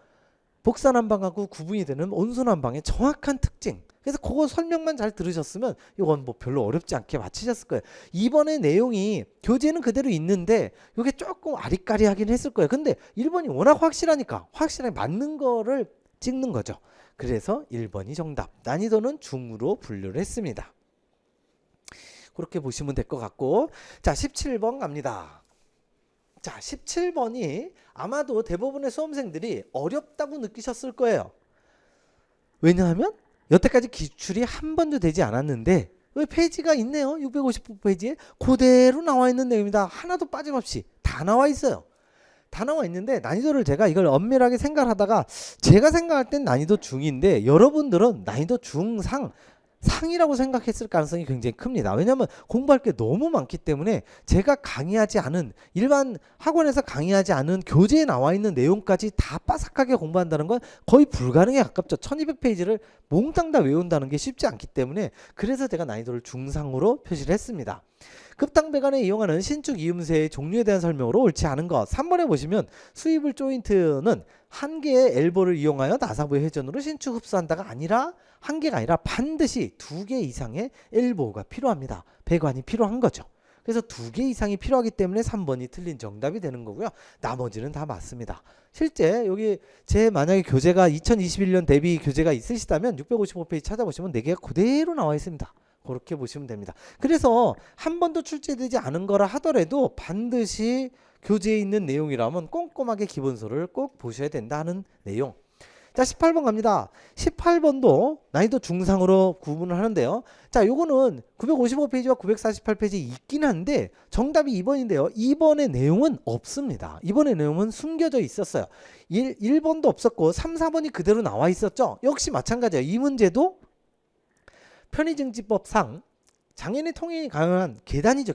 복사난방하고 구분이 되는 온수난방의 정확한 특징. 그래서 그거 설명만 잘 들으셨으면 이건 뭐 별로 어렵지 않게 맞히셨을 거예요. 2번의 내용이 교재는 그대로 있는데 이게 조금 아리까리하긴 했을 거예요. 근데 1번이 워낙 확실하니까 확실하게 맞는 거를 찍는 거죠. 그래서 1번이 정답. 난이도는 중으로 분류를 했습니다. 그렇게 보시면 될 것 같고, 자 17번 갑니다. 자 17번이 아마도 대부분의 수험생들이 어렵다고 느끼셨을 거예요. 왜냐하면 여태까지 기출이 한 번도 되지 않았는데 왜 페이지가 있네요. 650페이지에 그대로 나와 있는 내용입니다. 하나도 빠짐없이 다 나와 있어요. 다 나와 있는데 난이도를 제가 이걸 엄밀하게 생각하다가 제가 생각할 땐 난이도 중인데 여러분들은 난이도 중상, 상이라고 생각했을 가능성이 굉장히 큽니다. 왜냐하면 공부할 게 너무 많기 때문에 제가 강의하지 않은, 일반 학원에서 강의하지 않은 교재에 나와 있는 내용까지 다 빠삭하게 공부한다는 건 거의 불가능에 가깝죠. 1200페이지를 몽땅 다 외운다는 게 쉽지 않기 때문에, 그래서 제가 난이도를 중상으로 표시를 했습니다. 급당배관에 이용하는 신축 이음새의 종류에 대한 설명으로 옳지 않은 것. 3번에 보시면 수입을 조인트는 한 개의 엘보를 이용하여 나사부의 회전으로 신축 흡수한다가 아니라, 한 개가 아니라 반드시 2개 이상의 엘보가 필요합니다. 배관이 필요한 거죠. 그래서 2개 이상이 필요하기 때문에 3번이 틀린 정답이 되는 거고요. 나머지는 다 맞습니다. 실제 여기 제 만약에 교재가 2021년 대비 교재가 있으시다면 655페이지 찾아보시면 4개가 그대로 나와 있습니다. 그렇게 보시면 됩니다. 그래서 한 번도 출제되지 않은 거라 하더라도 반드시 교재에 있는 내용이라면 꼼꼼하게 기본서를 꼭 보셔야 된다는 내용. 자 18번 갑니다. 18번도 난이도 중상으로 구분을 하는데요. 자 요거는 955페이지와 948페이지 있긴 한데 정답이 2번인데요. 2번의 내용은 없습니다. 2번의 내용은 숨겨져 있었어요. 1번도 없었고 3, 4번이 그대로 나와 있었죠. 역시 마찬가지예요. 이 문제도 편의증지법상 장애인의 통행이 가능한 계단이죠.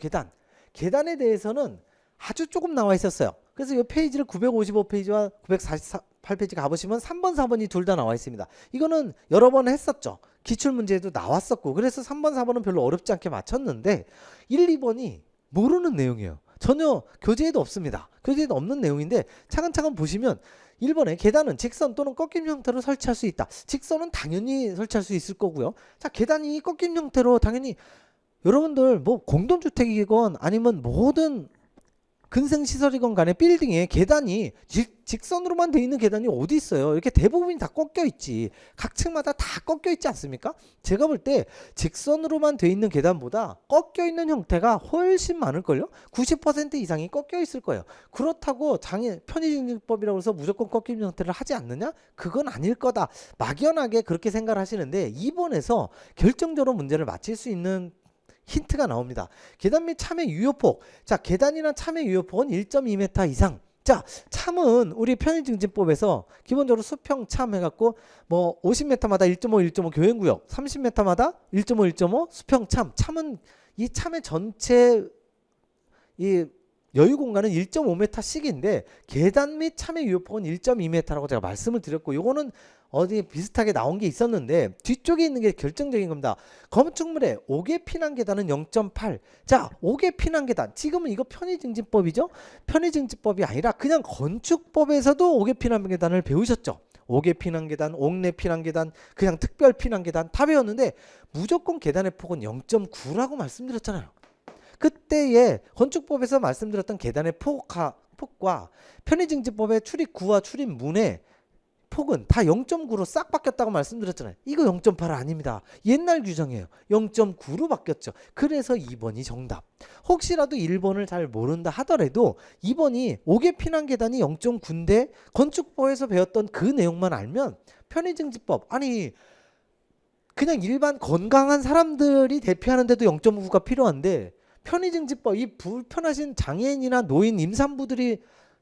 계단에 대해서는 아주 조금 나와 있었어요. 그래서 이 페이지를 955페이지와 948페이지 가보시면 3번, 4번이 둘 다 나와 있습니다. 이거는 여러 번 했었죠. 기출문제에도 나왔었고, 그래서 3번, 4번은 별로 어렵지 않게 맞췄는데 1, 2번이 모르는 내용이에요. 전혀 교재에도 없습니다. 교재에도 없는 내용인데 차근차근 보시면 1번에 계단은 직선 또는 꺾임 형태로 설치할 수 있다. 직선은 당연히 설치할 수 있을 거고요. 자, 계단이 꺾임 형태로 당연히 여러분들 뭐 공동주택이건 아니면 모든 근생시설이건 간에 빌딩에 계단이 직선으로만 돼 있는 계단이 어디 있어요. 이렇게 대부분이 다 꺾여 있지. 각 층마다 다 꺾여 있지 않습니까? 제가 볼 때 직선으로만 돼 있는 계단보다 꺾여 있는 형태가 훨씬 많을걸요. 90% 이상이 꺾여 있을 거예요. 그렇다고 편의증진법이라고 해서 무조건 꺾임 형태를 하지 않느냐? 그건 아닐 거다. 막연하게 그렇게 생각을 하시는데 2번에서 결정적으로 문제를 맞힐 수 있는 힌트가 나옵니다. 계단 및 참의 유효폭. 자, 계단이나 참의 유효폭은 1.2m 이상. 자, 참은 우리 편의증진법에서 기본적으로 수평 참 해갖고 뭐 50m마다 1.5, 1.5 교행구역, 30m마다 1.5, 1.5 수평 참. 참은 이 참의 전체 이 여유 공간은 1.5m씩인데 계단 및 참의 유효폭은 1.2m라고 제가 말씀을 드렸고, 요거는 어디 비슷하게 나온 게 있었는데 뒤쪽에 있는 게 결정적인 겁니다. 건축물의 5개 피난 계단은 0.8. 자, 5개 피난 계단. 지금은 이거 편의증진법이죠. 편의증진법이 아니라 그냥 건축법에서도 5개 피난 계단을 배우셨죠. 5개 피난 계단, 옥내 피난 계단, 그냥 특별 피난 계단 다 배웠는데 무조건 계단의 폭은 0.9라고 말씀드렸잖아요. 그때의 건축법에서 말씀드렸던 계단의 폭과 편의증진법의 출입구와 출입문의 폭은 다 0.9로 싹 바뀌었다고 말씀드렸잖아요. 이거 0.8 아닙니다. 옛날 규정이에요. 0.9로 바뀌었죠. 그래서 2번이 정답. 혹시라도 1번을 잘 모른다 하더라도 2번이 5개 피난 계단이 0.9인데 건축법에서 배웠던 그 내용만 알면 편의증진법, 아니 그냥 일반 건강한 사람들이 대피하는데도 0.9가 필요한데 편의증진법, 이 불편하신 장애인이나 노인, 임산부들이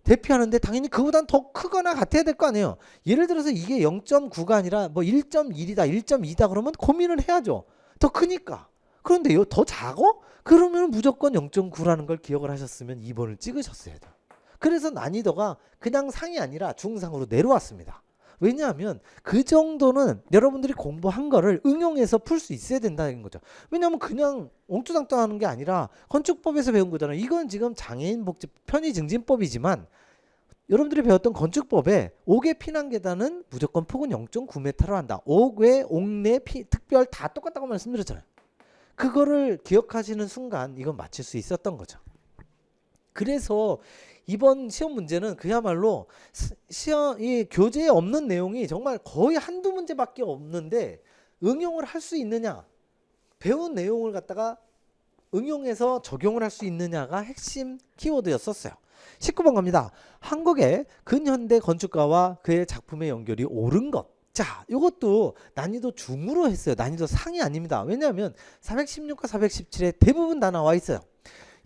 대피하는데 당연히 그보단 더 크거나 같아야 될 거 아니에요. 예를 들어서 이게 0.9가 아니라 뭐 1.1이다 1.2다 그러면 고민을 해야죠. 더 크니까. 그런데 더 작어? 그러면 무조건 0.9라는 걸 기억을 하셨으면 2번을 찍으셨어야 돼요. 그래서 난이도가 그냥 상이 아니라 중상으로 내려왔습니다. 왜냐하면 그 정도는 여러분들이 공부한 거를 응용해서 풀 수 있어야 된다는 거죠. 왜냐하면 그냥 엉뚱장땅 하는 게 아니라 건축법에서 배운 거잖아요. 이건 지금 장애인 복지 편의증진법이지만 여러분들이 배웠던 건축법에 옥외 피난 계단은 무조건 폭은 0.9m로 한다. 옥외, 옥내, 특별 다 똑같다고 말씀드렸잖아요. 그거를 기억하시는 순간 이건 맞출 수 있었던 거죠. 그래서 이번 시험 문제는 그야말로 이 교재에 없는 내용이 정말 거의 한두 문제밖에 없는데 응용을 할 수 있느냐, 배운 내용을 갖다가 응용해서 적용을 할 수 있느냐가 핵심 키워드였었어요. 19번 갑니다. 한국의 근현대 건축가와 그의 작품의 연결이 옳은 것. 자, 이것도 난이도 중으로 했어요. 난이도 상이 아닙니다. 왜냐하면 416과 417에 대부분 다 나와 있어요.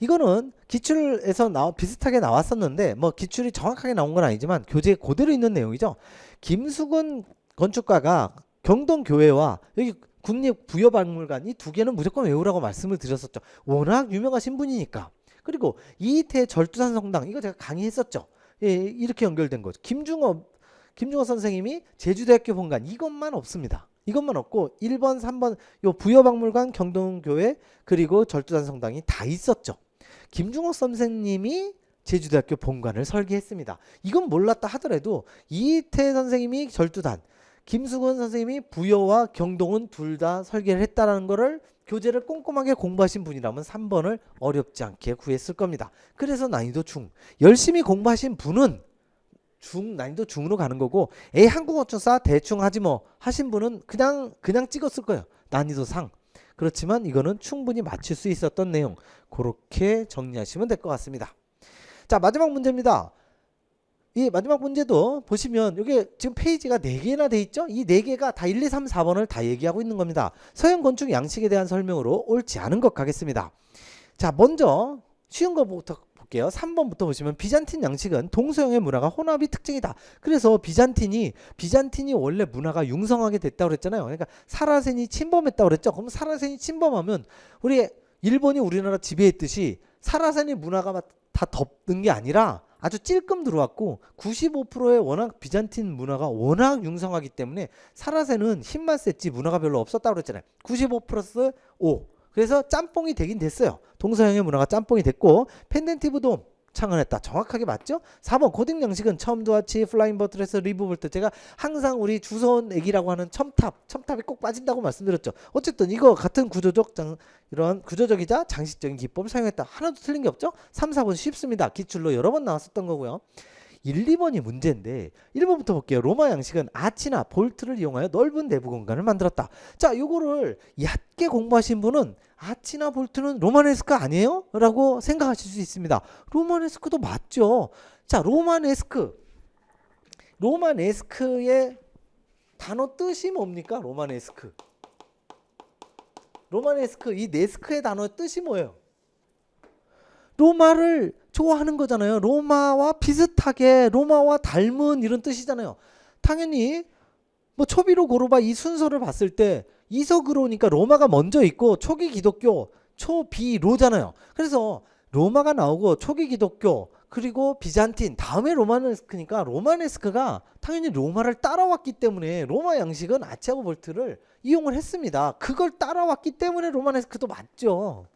이거는 기출에서 비슷하게 나왔었는데 뭐 기출이 정확하게 나온 건 아니지만 교재에 그대로 있는 내용이죠. 김수근 건축가가 경동교회와 여기 국립부여박물관 이 두 개는 무조건 외우라고 말씀을 드렸었죠. 워낙 유명하신 분이니까. 그리고 이태 절두산 성당 이거 제가 강의했었죠. 예, 이렇게 연결된 거죠. 김중호 선생님이 제주대학교 본관 이것만 없습니다. 이것만 없고 1번, 3번 요 부여박물관, 경동교회 그리고 절두산 성당이 다 있었죠. 김중호 선생님이 제주대학교 본관을 설계했습니다. 이건 몰랐다 하더라도 이태 선생님이 절두단, 김수근 선생님이 부여와 경동은 둘 다 설계를 했다는 거를 교재를 꼼꼼하게 공부하신 분이라면 3번을 어렵지 않게 구했을 겁니다. 그래서 난이도 중. 열심히 공부하신 분은 난이도 중으로 가는 거고 한국어 조사 대충 하지 뭐 하신 분은 그냥 찍었을 거예요. 난이도 상. 그렇지만 이거는 충분히 맞출 수 있었던 내용. 그렇게 정리하시면 될 것 같습니다. 자, 마지막 문제입니다. 이 마지막 문제도 보시면 여기 지금 페이지가 4개나 돼 있죠? 이 4개가 다 1, 2, 3, 4번을 다 얘기하고 있는 겁니다. 서양 건축 양식에 대한 설명으로 옳지 않은 것 가겠습니다. 자, 먼저 쉬운 거부터 볼게요. 3번부터 보시면 비잔틴 양식은 동서양의 문화가 혼합이 특징이다. 그래서 비잔틴이 원래 문화가 융성하게 됐다고 그랬잖아요. 그러니까 사라센이 침범했다고 그랬죠. 그럼 사라센이 침범하면 우리 일본이 우리나라 지배했듯이 사라센의 문화가 다 덮는 게 아니라 아주 찔끔 들어왔고 95%의 워낙 비잔틴 문화가 워낙 융성하기 때문에 사라센은 힘만 셌지 문화가 별로 없었다고 그랬잖아요. 95 플러스 5. 그래서 짬뽕이 되긴 됐어요. 동서양의 문화가 짬뽕이 됐고 펜덴티브도 창안했다. 정확하게 맞죠? 4번 고딕 양식은 첨도와치, 플라잉 버틀에서 리브볼트. 제가 항상 우리 주소원 애기라고 하는 첨탑이 꼭 빠진다고 말씀드렸죠. 어쨌든 이거 같은 이런 구조적이자 장식적인 기법을 사용했다. 하나도 틀린 게 없죠? 3, 4번 쉽습니다. 기출로 여러 번 나왔었던 거고요. 1, 2번이 문제인데 1번부터 볼게요. 로마 양식은 아치나 볼트를 이용하여 넓은 내부 공간을 만들었다. 자, 요거를 얕게 공부하신 분은 아치나 볼트는 로마네스크 아니에요? 라고 생각하실 수 있습니다. 로마네스크도 맞죠. 자, 로마네스크의 단어 뜻이 뭡니까? 로마네스크 이 네스크의 단어의 뜻이 뭐예요? 로마를 좋아하는 거잖아요. 로마와 비슷하게 로마와 닮은 이런 뜻이잖아요. 당연히 뭐 초비로 고로바 이 순서를 봤을 때 이서그로니까 로마가 먼저 있고 초기 기독교 초비로잖아요. 그래서 로마가 나오고 초기 기독교 그리고 비잔틴 다음에 로마네스크니까 로마네스크가 당연히 로마를 따라왔기 때문에 로마 양식은 아치하고 볼트를 이용을 했습니다. 그걸 따라왔기 때문에 로마네스크도 맞죠.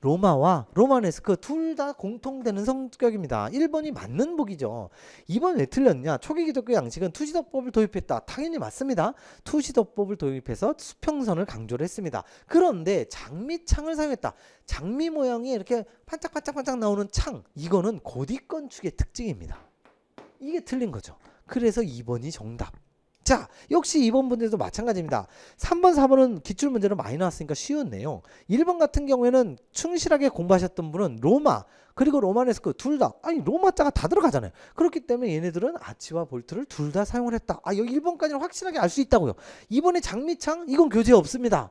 로마와 로마네스크 둘 다 공통되는 성격입니다. 1번이 맞는 보기죠. 2번 왜 틀렸냐? 초기 기독교 양식은 투시도법을 도입했다. 당연히 맞습니다. 투시도법을 도입해서 수평선을 강조를 했습니다. 그런데 장미창을 사용했다. 장미 모양이 이렇게 반짝반짝반짝 나오는 창. 이거는 고딕 건축의 특징입니다. 이게 틀린 거죠. 그래서 2번이 정답. 자, 역시 2번 문제도 마찬가지입니다. 3번, 4번은 기출문제로 많이 나왔으니까 쉬운 내용. 1번 같은 경우에는 충실하게 공부하셨던 분은 로마 그리고 로마네스크 둘 다 로마자가 다 들어가잖아요. 그렇기 때문에 얘네들은 아치와 볼트를 둘 다 사용을 했다. 여기 1번까지는 확실하게 알 수 있다고요. 2번에 장미창 이건 교재에 없습니다.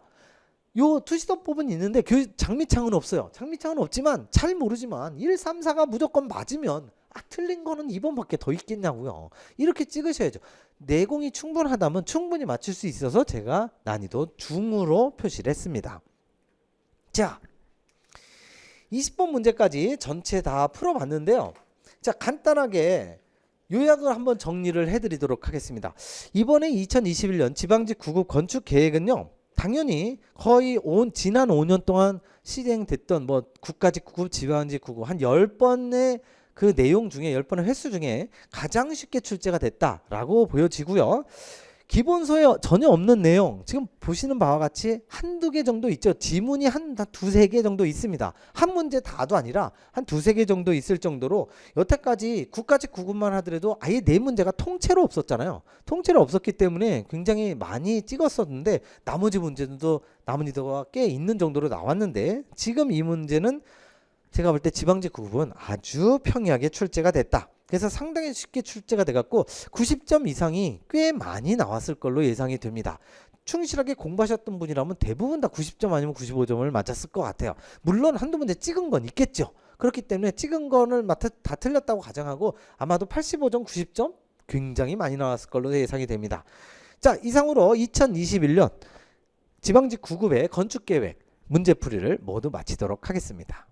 요 투시도법은 있는데 장미창은 없어요. 장미창은 없지만 잘 모르지만 1, 3, 4가 무조건 맞으면 틀린 거는 2번밖에 더 있겠냐고요. 이렇게 찍으셔야죠. 내공이 충분하다면 충분히 맞출 수 있어서 제가 난이도 중으로 표시를 했습니다. 자, 20번 문제까지 전체 다 풀어봤는데요. 자, 간단하게 요약을 한번 정리를 해드리도록 하겠습니다. 이번에 2021년 지방직 9급 건축 계획은요, 당연히 거의 지난 5년 동안 시행됐던 뭐 국가직 9급, 지방직 9급 한 10번의 그 내용 중에 10번의 횟수 중에 가장 쉽게 출제가 됐다라고 보여지고요. 기본서에 전혀 없는 내용, 지금 보시는 바와 같이 한두 개 정도 있죠. 지문이 한 두세 개 정도 있습니다. 한 문제 다도 아니라 한 두세 개 정도 있을 정도로 여태까지 국가직 9급만 하더라도 아예 네 문제가 통째로 없었잖아요. 통째로 없었기 때문에 굉장히 많이 찍었었는데 나머지 문제도 난이도가 꽤 있는 정도로 나왔는데, 지금 이 문제는 제가 볼 때 지방직 9급은 아주 평이하게 출제가 됐다. 그래서 상당히 쉽게 출제가 돼갖고 90점 이상이 꽤 많이 나왔을 걸로 예상이 됩니다. 충실하게 공부하셨던 분이라면 대부분 다 90점 아니면 95점을 맞았을 것 같아요. 물론 한두 문제 찍은 건 있겠죠. 그렇기 때문에 찍은 거를 다 틀렸다고 가정하고 아마도 85점, 90점 굉장히 많이 나왔을 걸로 예상이 됩니다. 자, 이상으로 2021년 지방직 9급의 건축계획 문제풀이를 모두 마치도록 하겠습니다.